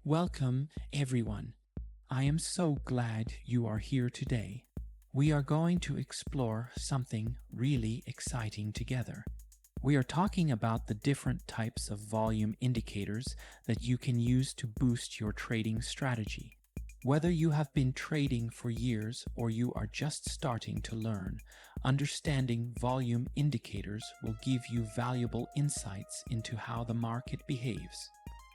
Welcome, everyone. I am so glad you are here today. We are going to explore something really exciting together. We are talking about the different types of volume indicators that you can use to boost your trading strategy. Whether you have been trading for years or you are just starting to learn, understanding volume indicators will give you valuable insights into how the market behaves.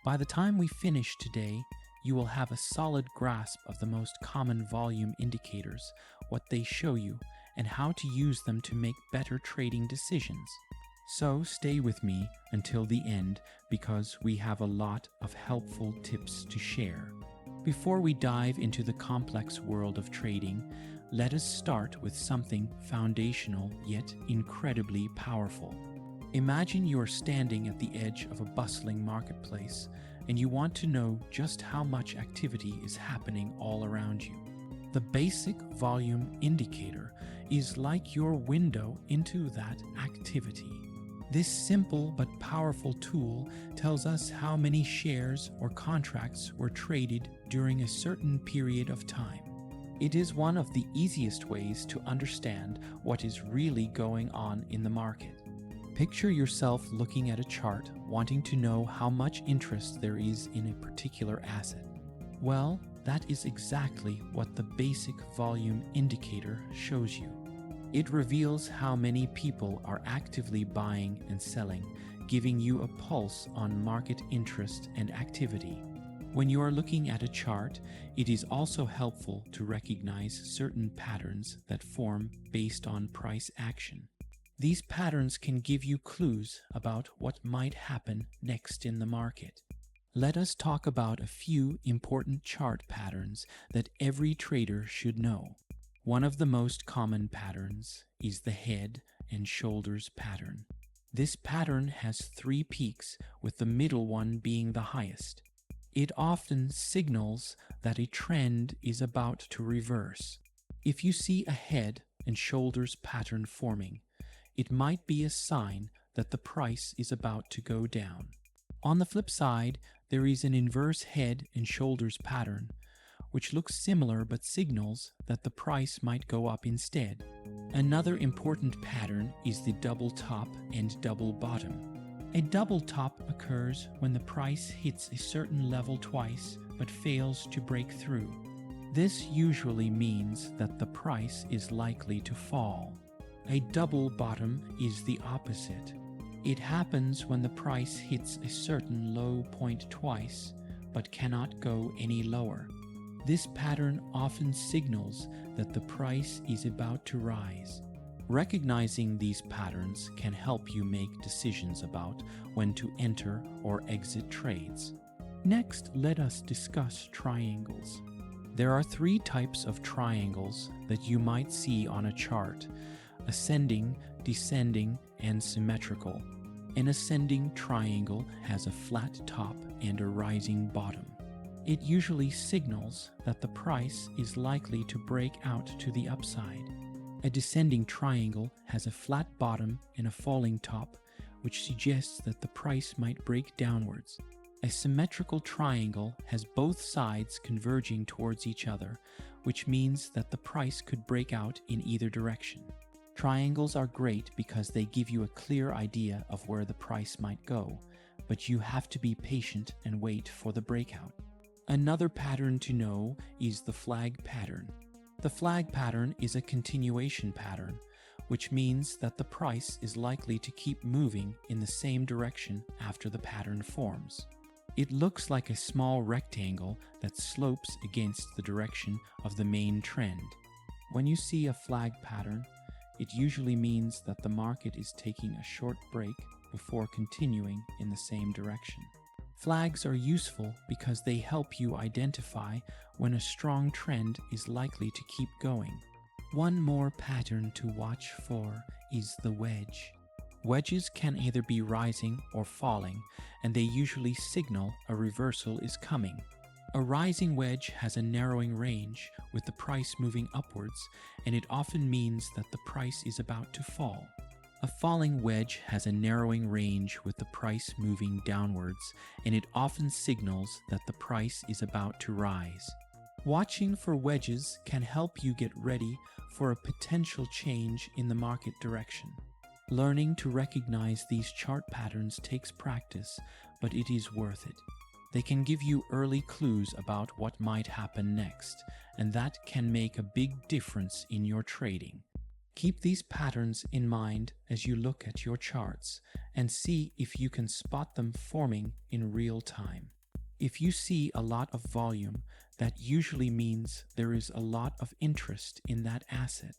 By the time we finish today, you will have a solid grasp of the most common volume indicators, what they show you, and how to use them to make better trading decisions. So stay with me until the end because we have a lot of helpful tips to share. Before we dive into the complex world of trading, let us start with something foundational yet incredibly powerful. Imagine you're standing at the edge of a bustling marketplace and you want to know just how much activity is happening all around you. The basic volume indicator is like your window into that activity. This simple but powerful tool tells us how many shares or contracts were traded during a certain period of time. It is one of the easiest ways to understand what is really going on in the market. Picture yourself looking at a chart, wanting to know how much interest there is in a particular asset. Well, that is exactly what the basic volume indicator shows you. It reveals how many people are actively buying and selling, giving you a pulse on market interest and activity. When you are looking at a chart, it is also helpful to recognize certain patterns that form based on price action. These patterns can give you clues about what might happen next in the market. Let us talk about a few important chart patterns that every trader should know. One of the most common patterns is the head and shoulders pattern. This pattern has three peaks, with the middle one being the highest. It often signals that a trend is about to reverse. If you see a head and shoulders pattern forming, it might be a sign that the price is about to go down. On the flip side, there is an inverse head and shoulders pattern, which looks similar but signals that the price might go up instead. Another important pattern is the double top and double bottom. A double top occurs when the price hits a certain level twice but fails to break through. This usually means that the price is likely to fall. A double bottom is the opposite. It happens when the price hits a certain low point twice, but cannot go any lower. This pattern often signals that the price is about to rise. Recognizing these patterns can help you make decisions about when to enter or exit trades. Next, let us discuss triangles. There are three types of triangles that you might see on a chart: ascending, descending, and symmetrical. An ascending triangle has a flat top and a rising bottom. It usually signals that the price is likely to break out to the upside. A descending triangle has a flat bottom and a falling top, which suggests that the price might break downwards. A symmetrical triangle has both sides converging towards each other, which means that the price could break out in either direction. Triangles are great because they give you a clear idea of where the price might go, but you have to be patient and wait for the breakout. Another pattern to know is the flag pattern. The flag pattern is a continuation pattern, which means that the price is likely to keep moving in the same direction after the pattern forms. It looks like a small rectangle that slopes against the direction of the main trend. When you see a flag pattern, it usually means that the market is taking a short break before continuing in the same direction. Flags are useful because they help you identify when a strong trend is likely to keep going. One more pattern to watch for is the wedge. Wedges can either be rising or falling, and they usually signal a reversal is coming. A rising wedge has a narrowing range with the price moving upwards, and it often means that the price is about to fall. A falling wedge has a narrowing range with the price moving downwards, and it often signals that the price is about to rise. Watching for wedges can help you get ready for a potential change in the market direction. Learning to recognize these chart patterns takes practice, but it is worth it. They can give you early clues about what might happen next, and that can make a big difference in your trading. Keep these patterns in mind as you look at your charts and see if you can spot them forming in real time. If you see a lot of volume, that usually means there is a lot of interest in that asset.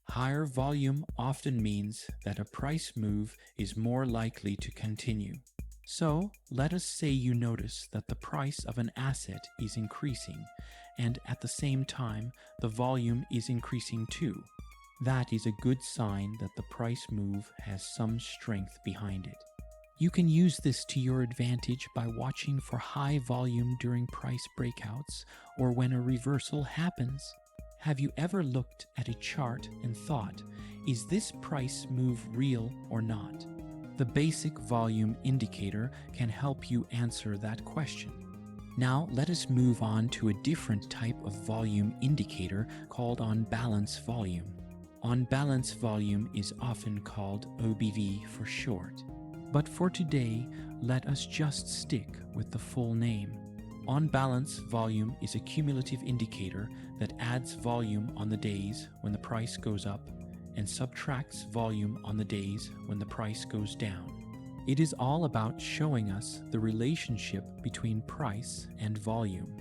Higher volume often means that a price move is more likely to continue. So, let us say you notice that the price of an asset is increasing, and at the same time, the volume is increasing too. That is a good sign that the price move has some strength behind it. You can use this to your advantage by watching for high volume during price breakouts or when a reversal happens. Have you ever looked at a chart and thought, is this price move real or not? The basic volume indicator can help you answer that question. Now let us move on to a different type of volume indicator called on-balance volume. On-balance volume is often called OBV for short. But for today, let us just stick with the full name. On-balance volume is a cumulative indicator that adds volume on the days when the price goes up and subtracts volume on the days when the price goes down. It is all about showing us the relationship between price and volume.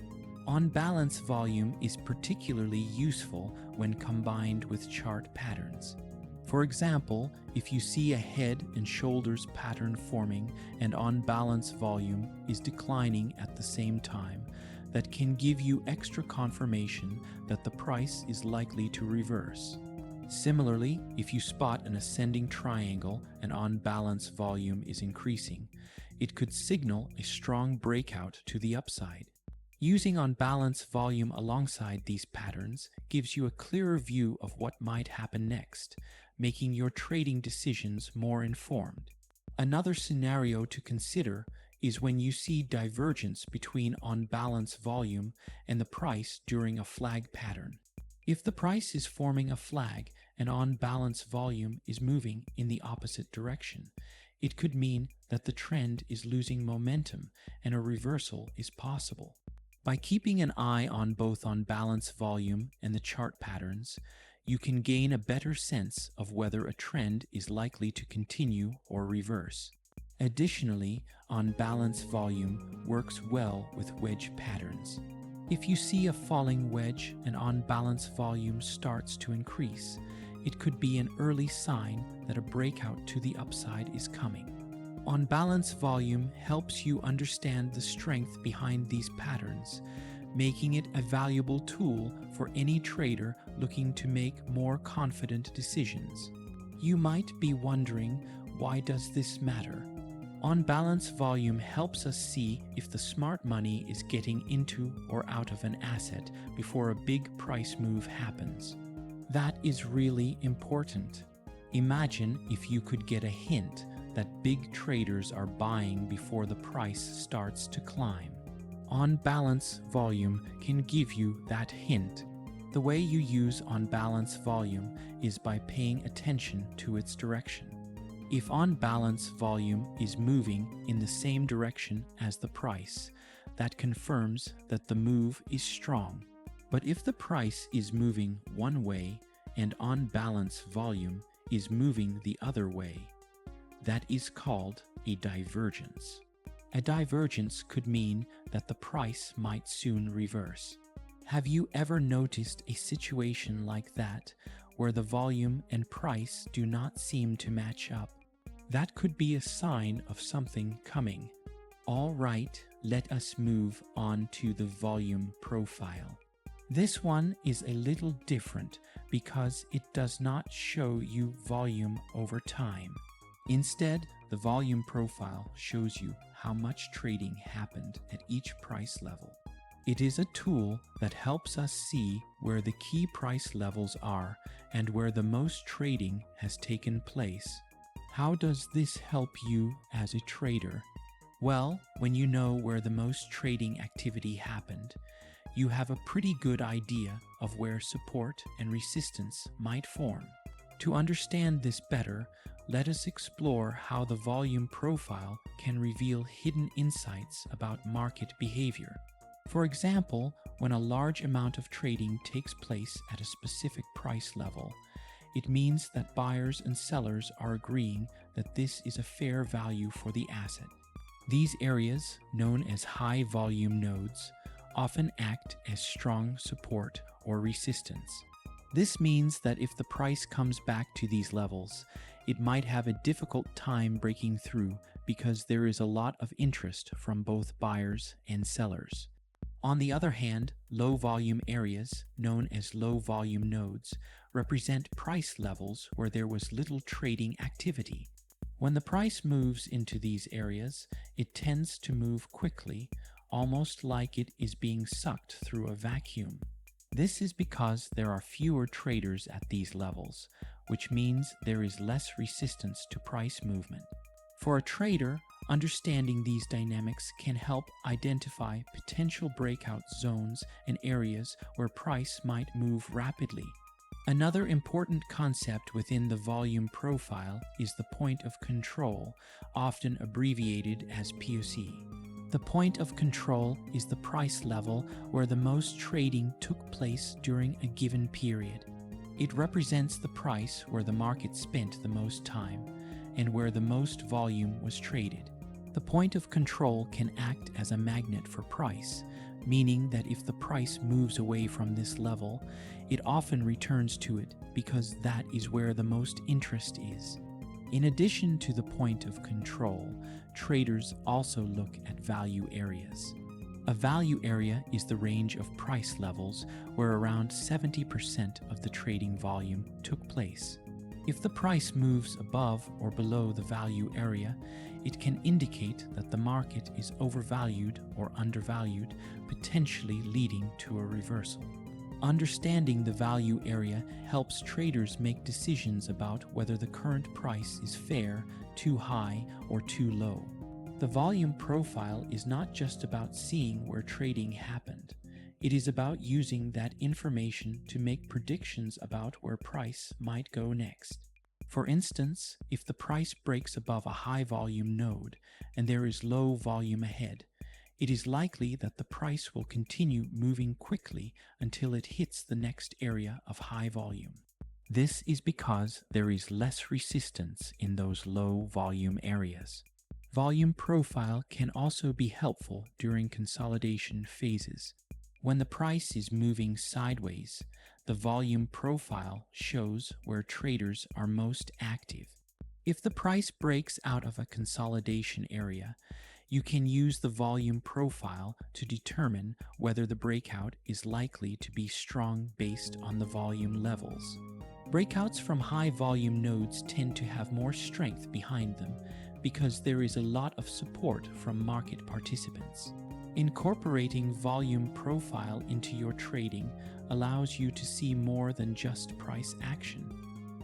On-balance volume is particularly useful when combined with chart patterns. For example, if you see a head and shoulders pattern forming and on-balance volume is declining at the same time, that can give you extra confirmation that the price is likely to reverse. Similarly, if you spot an ascending triangle and on-balance volume is increasing, it could signal a strong breakout to the upside. Using on-balance volume alongside these patterns gives you a clearer view of what might happen next, making your trading decisions more informed. Another scenario to consider is when you see divergence between on-balance volume and the price during a flag pattern. If the price is forming a flag and on-balance volume is moving in the opposite direction, it could mean that the trend is losing momentum and a reversal is possible. By keeping an eye on both on-balance volume and the chart patterns, you can gain a better sense of whether a trend is likely to continue or reverse. Additionally, on-balance volume works well with wedge patterns. If you see a falling wedge and on-balance volume starts to increase, it could be an early sign that a breakout to the upside is coming. On-balance volume helps you understand the strength behind these patterns, making it a valuable tool for any trader looking to make more confident decisions. You might be wondering, why does this matter? On-balance volume helps us see if the smart money is getting into or out of an asset before a big price move happens. That is really important. Imagine if you could get a hint that big traders are buying before the price starts to climb. On-balance volume can give you that hint. The way you use on-balance volume is by paying attention to its direction. If on-balance volume is moving in the same direction as the price, that confirms that the move is strong. But if the price is moving one way and on-balance volume is moving the other way, that is called a divergence. A divergence could mean that the price might soon reverse. Have you ever noticed a situation like that, where the volume and price do not seem to match up? That could be a sign of something coming. All right, let us move on to the volume profile. This one is a little different because it does not show you volume over time. Instead, the volume profile shows you how much trading happened at each price level. It is a tool that helps us see where the key price levels are and where the most trading has taken place. How does this help you as a trader? Well, when you know where the most trading activity happened, you have a pretty good idea of where support and resistance might form. To understand this better, let us explore how the volume profile can reveal hidden insights about market behavior. For example, when a large amount of trading takes place at a specific price level, it means that buyers and sellers are agreeing that this is a fair value for the asset. These areas, known as high volume nodes, often act as strong support or resistance. This means that if the price comes back to these levels, it might have a difficult time breaking through because there is a lot of interest from both buyers and sellers. On the other hand, low volume areas, known as low volume nodes, represent price levels where there was little trading activity. When the price moves into these areas, it tends to move quickly, almost like it is being sucked through a vacuum. This is because there are fewer traders at these levels, which means there is less resistance to price movement. For a trader, understanding these dynamics can help identify potential breakout zones and areas where price might move rapidly. Another important concept within the volume profile is the point of control, often abbreviated as POC. The point of control is the price level where the most trading took place during a given period. It represents the price where the market spent the most time and where the most volume was traded. The point of control can act as a magnet for price, meaning that if the price moves away from this level, it often returns to it because that is where the most interest is. In addition to the point of control, traders also look at value areas. A value area is the range of price levels where around 70% of the trading volume took place. If the price moves above or below the value area, it can indicate that the market is overvalued or undervalued, potentially leading to a reversal. Understanding the value area helps traders make decisions about whether the current price is fair, too high, or too low. The volume profile is not just about seeing where trading happened. It is about using that information to make predictions about where price might go next. For instance, if the price breaks above a high volume node and there is low volume ahead, it is likely that the price will continue moving quickly until it hits the next area of high volume. This is because there is less resistance in those low volume areas. Volume profile can also be helpful during consolidation phases. When the price is moving sideways, the volume profile shows where traders are most active. If the price breaks out of a consolidation area, you can use the volume profile to determine whether the breakout is likely to be strong based on the volume levels. Breakouts from high volume nodes tend to have more strength behind them because there is a lot of support from market participants. Incorporating volume profile into your trading allows you to see more than just price action.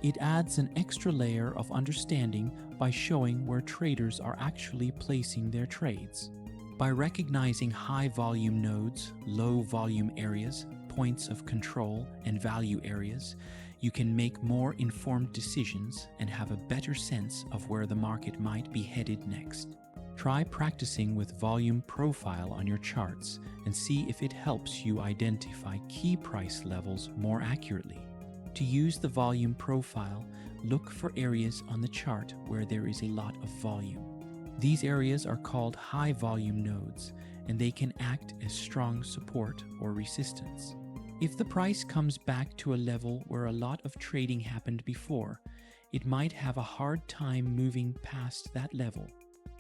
It adds an extra layer of understanding by showing where traders are actually placing their trades. By recognizing high volume nodes, low volume areas, points of control, and value areas, you can make more informed decisions and have a better sense of where the market might be headed next. Try practicing with volume profile on your charts and see if it helps you identify key price levels more accurately. To use the volume profile, look for areas on the chart where there is a lot of volume. These areas are called high volume nodes, and they can act as strong support or resistance. If the price comes back to a level where a lot of trading happened before, it might have a hard time moving past that level.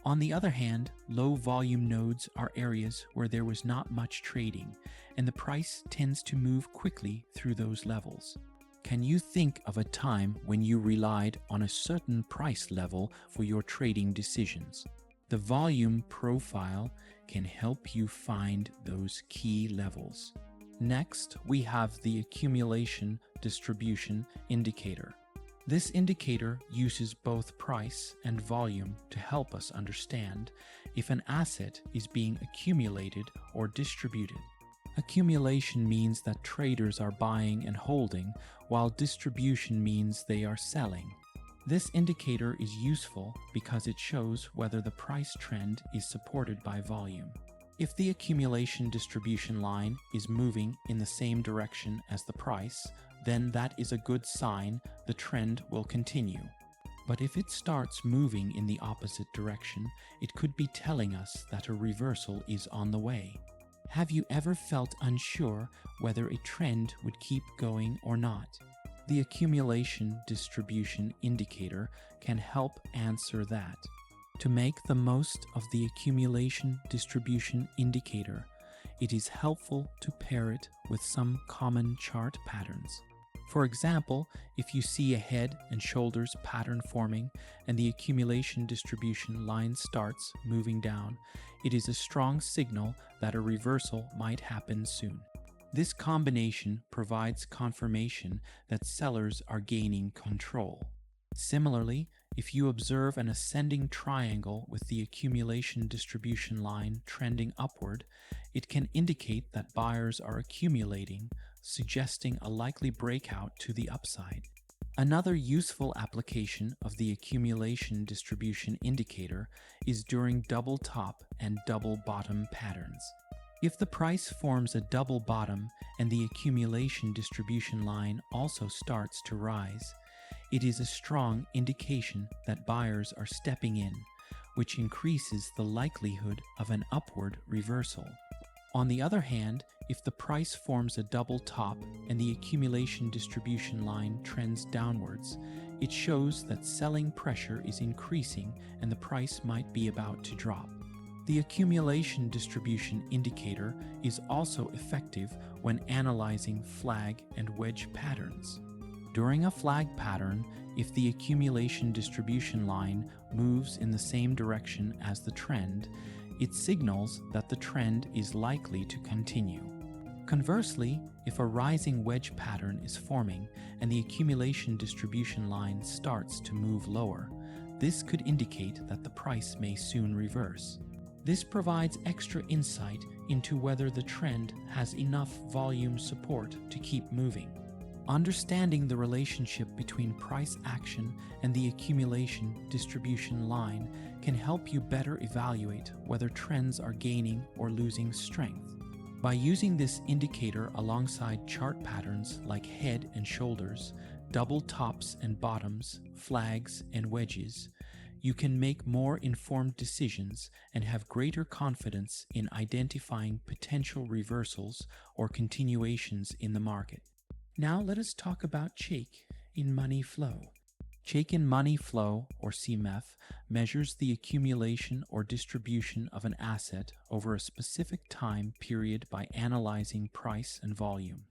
On the other hand, low volume nodes are areas where there was not much trading, and the price tends to move quickly through those levels. Can you think of a time when you relied on a certain price level for your trading decisions? The volume profile can help you find those key levels. Next, we have the accumulation distribution indicator. This indicator uses both price and volume to help us understand if an asset is being accumulated or distributed. Accumulation means that traders are buying and holding, while distribution means they are selling. This indicator is useful because it shows whether the price trend is supported by volume. If the accumulation distribution line is moving in the same direction as the price, then that is a good sign the trend will continue. But if it starts moving in the opposite direction, it could be telling us that a reversal is on the way. Have you ever felt unsure whether a trend would keep going or not? The accumulation distribution indicator can help answer that. To make the most of the accumulation distribution indicator, it is helpful to pair it with some common chart patterns. For example, if you see a head and shoulders pattern forming and the accumulation distribution line starts moving down, it is a strong signal that a reversal might happen soon. This combination provides confirmation that sellers are gaining control. Similarly, if you observe an ascending triangle with the accumulation distribution line trending upward, it can indicate that buyers are accumulating, suggesting a likely breakout to the upside. Another useful application of the accumulation distribution indicator is during double top and double bottom patterns. If the price forms a double bottom and the accumulation distribution line also starts to rise, it is a strong indication that buyers are stepping in, which increases the likelihood of an upward reversal. On the other hand, if the price forms a double top and the accumulation distribution line trends downwards, it shows that selling pressure is increasing and the price might be about to drop. The accumulation distribution indicator is also effective when analyzing flag and wedge patterns. During a flag pattern, if the accumulation distribution line moves in the same direction as the trend, it signals that the trend is likely to continue. Conversely, if a rising wedge pattern is forming and the accumulation distribution line starts to move lower, this could indicate that the price may soon reverse. This provides extra insight into whether the trend has enough volume support to keep moving. Understanding the relationship between price action and the accumulation distribution line can help you better evaluate whether trends are gaining or losing strength. By using this indicator alongside chart patterns like head and shoulders, double tops and bottoms, flags and wedges, you can make more informed decisions and have greater confidence in identifying potential reversals or continuations in the market. Now let us talk about Chake in money flow. Chake in money flow, or CMF, measures the accumulation or distribution of an asset over a specific time period by analyzing price and volume.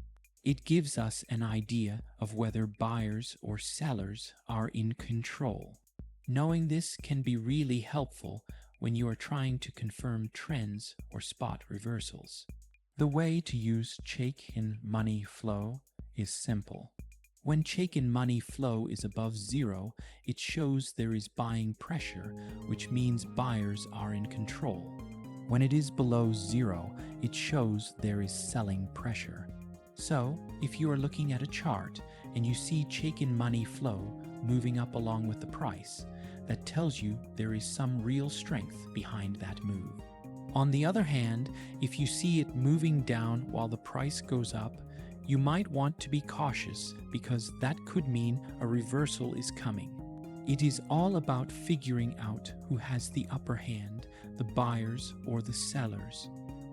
It gives us an idea of whether buyers or sellers are in control. Knowing this can be really helpful when you are trying to confirm trends or spot reversals. The way to use Chake in money flow is simple. When Chake in money flow is above zero, it shows there is buying pressure, which means buyers are in control. When it is below zero, it shows there is selling pressure. So, if you are looking at a chart and you see Chake in money flow moving up along with the price, that tells you there is some real strength behind that move. On the other hand, if you see it moving down while the price goes up, you might want to be cautious because that could mean a reversal is coming. It is all about figuring out who has the upper hand, the buyers or the sellers.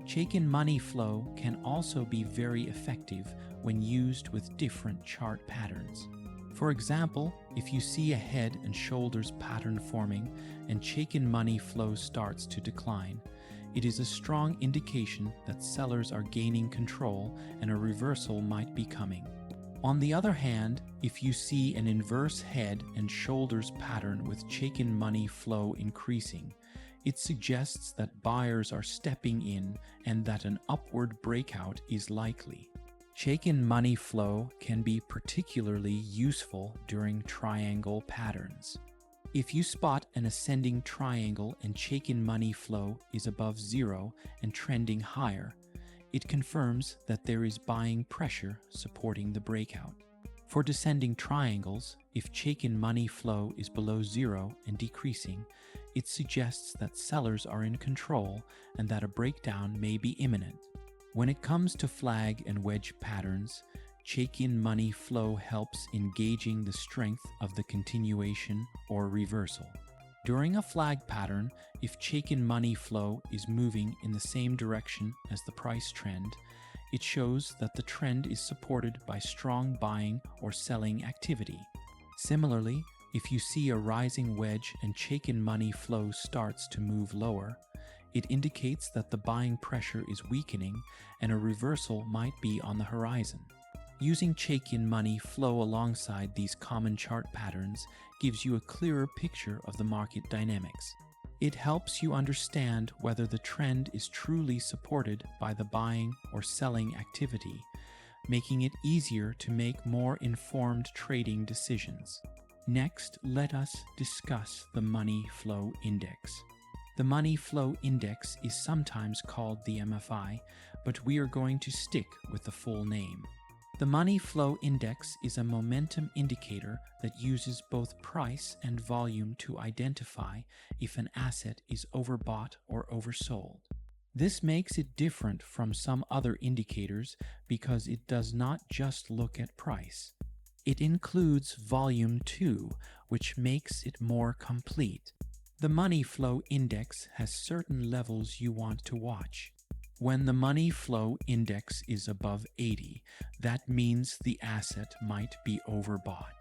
Chake in money flow can also be very effective when used with different chart patterns. For example, if you see a head and shoulders pattern forming and Chake in money flow starts to decline, it is a strong indication that sellers are gaining control and a reversal might be coming. On the other hand, if you see an inverse head and shoulders pattern with Chake in money flow increasing, it suggests that buyers are stepping in and that an upward breakout is likely. Shaken money flow can be particularly useful during triangle patterns. If you spot an ascending triangle and shaken money flow is above zero and trending higher, it confirms that there is buying pressure supporting the breakout. For descending triangles, if shaken money flow is below zero and decreasing, it suggests that sellers are in control and that a breakdown may be imminent. When it comes to flag and wedge patterns, shaken money flow helps in gauging the strength of the continuation or reversal. During a flag pattern, if shaken money flow is moving in the same direction as the price trend, it shows that the trend is supported by strong buying or selling activity. Similarly, if you see a rising wedge and shaken money flow starts to move lower, it indicates that the buying pressure is weakening and a reversal might be on the horizon. Using shaken money flow alongside these common chart patterns gives you a clearer picture of the market dynamics. It helps you understand whether the trend is truly supported by the buying or selling activity, making it easier to make more informed trading decisions. Next, let us discuss the Money Flow Index. The Money Flow Index is sometimes called the MFI, but we are going to stick with the full name. The Money Flow Index is a momentum indicator that uses both price and volume to identify if an asset is overbought or oversold. This makes it different from some other indicators because it does not just look at price. It includes volume too, which makes it more complete. The Money Flow Index has certain levels you want to watch. When the Money Flow Index is above 80, that means the asset might be overbought.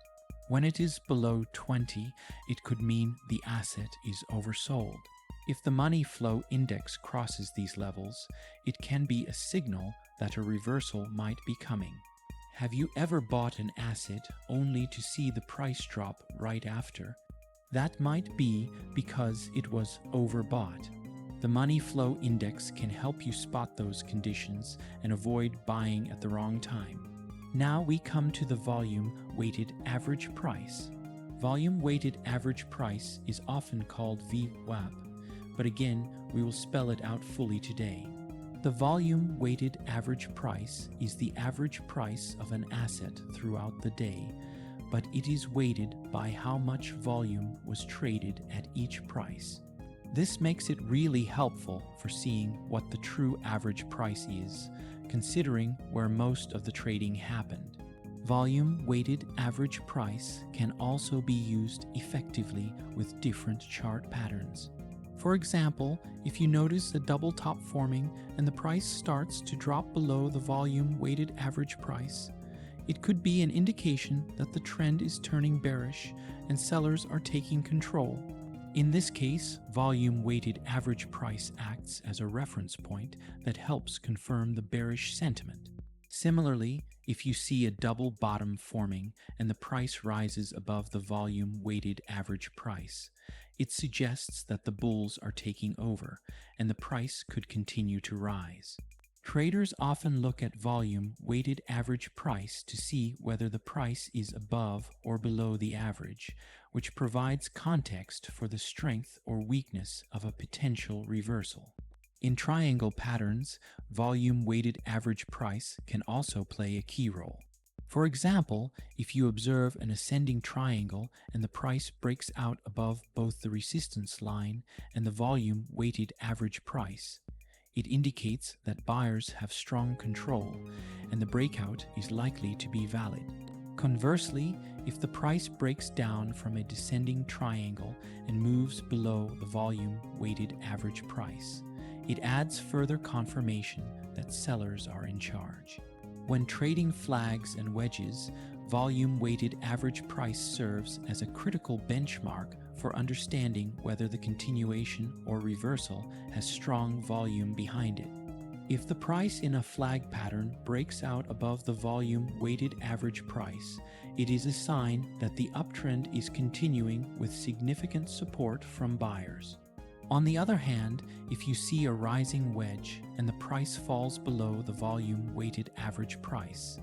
When it is below 20, it could mean the asset is oversold. If the Money Flow Index crosses these levels, it can be a signal that a reversal might be coming. Have you ever bought an asset only to see the price drop right after? That might be because it was overbought. The Money Flow Index can help you spot those conditions and avoid buying at the wrong time. Now we come to the volume-weighted average price. Volume-weighted average price is often called VWAP, but again, we will spell it out fully today. The volume-weighted average price is the average price of an asset throughout the day, but it is weighted by how much volume was traded at each price. This makes it really helpful for seeing what the true average price is, considering where most of the trading happened. Volume-weighted average price can also be used effectively with different chart patterns. For example, if you notice a double top forming and the price starts to drop below the volume-weighted average price, it could be an indication that the trend is turning bearish and sellers are taking control. In this case, volume-weighted average price acts as a reference point that helps confirm the bearish sentiment. Similarly, if you see a double bottom forming and the price rises above the volume-weighted average price, it suggests that the bulls are taking over and the price could continue to rise. Traders often look at volume-weighted average price to see whether the price is above or below the average, which provides context for the strength or weakness of a potential reversal. In triangle patterns, volume-weighted average price can also play a key role. For example, if you observe an ascending triangle and the price breaks out above both the resistance line and the volume-weighted average price, it indicates that buyers have strong control and the breakout is likely to be valid. Conversely, if the price breaks down from a descending triangle and moves below the volume-weighted average price, it adds further confirmation that sellers are in charge. When trading flags and wedges, volume-weighted average price serves as a critical benchmark for understanding whether the continuation or reversal has strong volume behind it. If the price in a flag pattern breaks out above the volume-weighted average price, it is a sign that the uptrend is continuing with significant support from buyers. On the other hand, if you see a rising wedge and the price falls below the volume-weighted average price,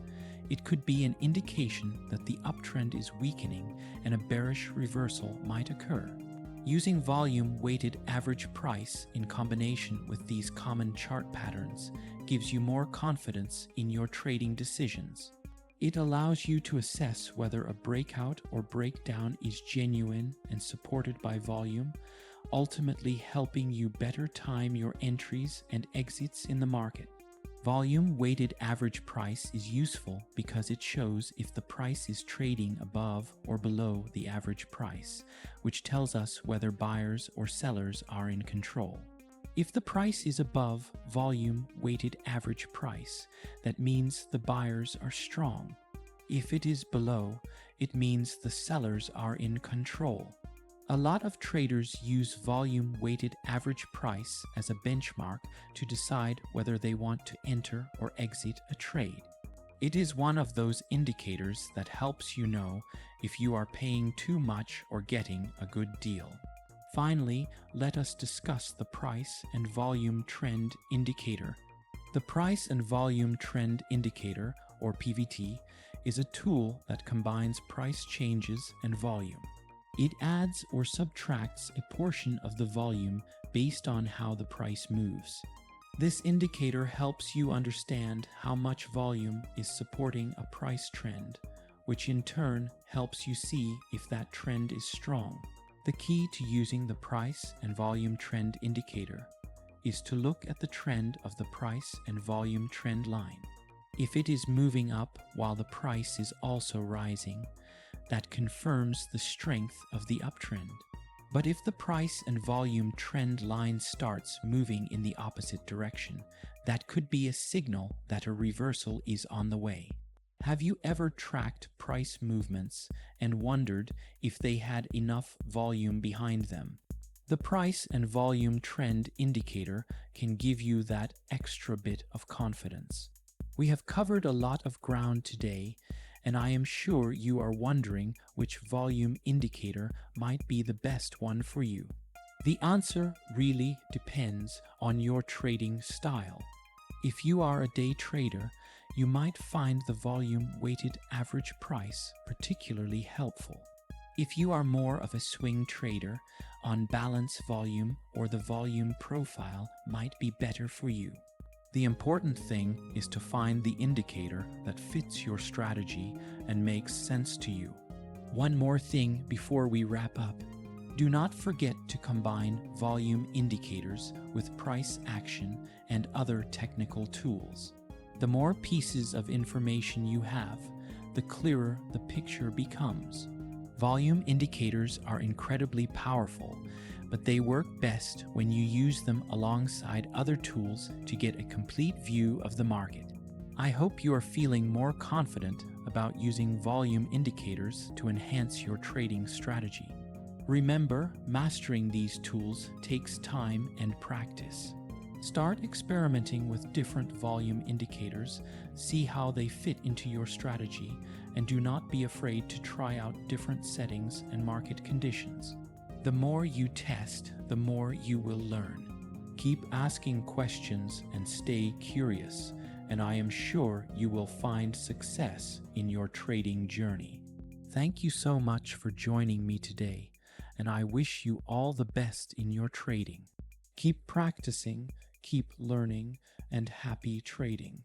it could be an indication that the uptrend is weakening and a bearish reversal might occur. Using volume-weighted average price in combination with these common chart patterns gives you more confidence in your trading decisions. It allows you to assess whether a breakout or breakdown is genuine and supported by volume, ultimately helping you better time your entries and exits in the market. Volume-weighted average price is useful because it shows if the price is trading above or below the average price, which tells us whether buyers or sellers are in control. If the price is above volume-weighted average price, that means the buyers are strong. If it is below, it means the sellers are in control. A lot of traders use volume-weighted average price as a benchmark to decide whether they want to enter or exit a trade. It is one of those indicators that helps you know if you are paying too much or getting a good deal. Finally, let us discuss the price and volume trend indicator. The price and volume trend indicator, or PVT, is a tool that combines price changes and volume. It adds or subtracts a portion of the volume based on how the price moves. This indicator helps you understand how much volume is supporting a price trend, which in turn helps you see if that trend is strong. The key to using the price and volume trend indicator is to look at the trend of the price and volume trend line. If it is moving up while the price is also rising, that confirms the strength of the uptrend. But if the price and volume trend line starts moving in the opposite direction, that could be a signal that a reversal is on the way. Have you ever tracked price movements and wondered if they had enough volume behind them? The price and volume trend indicator can give you that extra bit of confidence. We have covered a lot of ground today, and I am sure you are wondering which volume indicator might be the best one for you. The answer really depends on your trading style. If you are a day trader, you might find the volume-weighted average price particularly helpful. If you are more of a swing trader, on balance volume or the volume profile might be better for you. The important thing is to find the indicator that fits your strategy and makes sense to you. One more thing before we wrap up. Do not forget to combine volume indicators with price action and other technical tools. The more pieces of information you have, the clearer the picture becomes. Volume indicators are incredibly powerful, but they work best when you use them alongside other tools to get a complete view of the market. I hope you are feeling more confident about using volume indicators to enhance your trading strategy. Remember, mastering these tools takes time and practice. Start experimenting with different volume indicators, see how they fit into your strategy, and do not be afraid to try out different settings and market conditions. The more you test, the more you will learn. Keep asking questions and stay curious, and I am sure you will find success in your trading journey. Thank you so much for joining me today, and I wish you all the best in your trading. Keep practicing, keep learning, and happy trading.